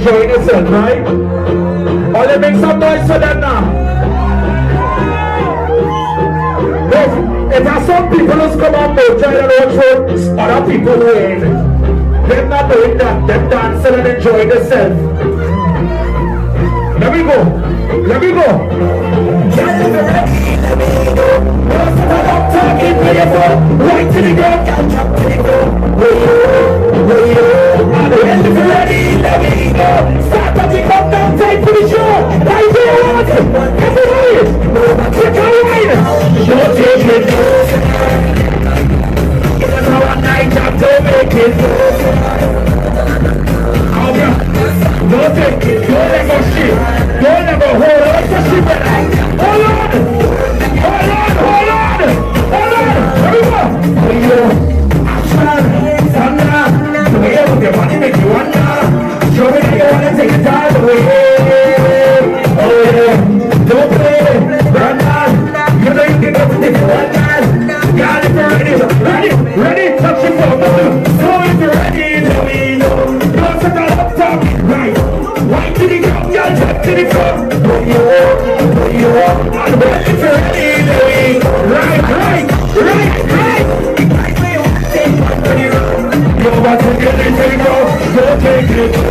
enjoying yourself, right? All they make some noise for them now. If there's some people who's come on board trying to road show, other people who ain't. They're not doing that. They're dancing and enjoying themselves. Let me go. Let me go. Talking for your phone. Right to the ground. Jump to the ground. And if you're ready, let me go. Start touching up down. Time for the show. Right there. Everybody. Click on the line. Don't take it. It's our night job to make it. Don't take it. Don't let go shit. Don't let go. Hold on. Just shit back. Hold on. Hold on. Hold on. Hold on. Here we go. Action. Sandra. The way with your money make you wonder. Show me how you want to take the time away. Oh yeah. Don't play. Brandon. You know you can go to this one man. Got it for ready. Ready. Ready. Touch your phone. So if you're ready, let me know. Don't set that up top. Right. Right to the ground. Y'all jump to the front. Where you walk. I'm ready if you're ready, let me know. Right. Right. Right. Right. You're about to get it, take it, go. Don't take it.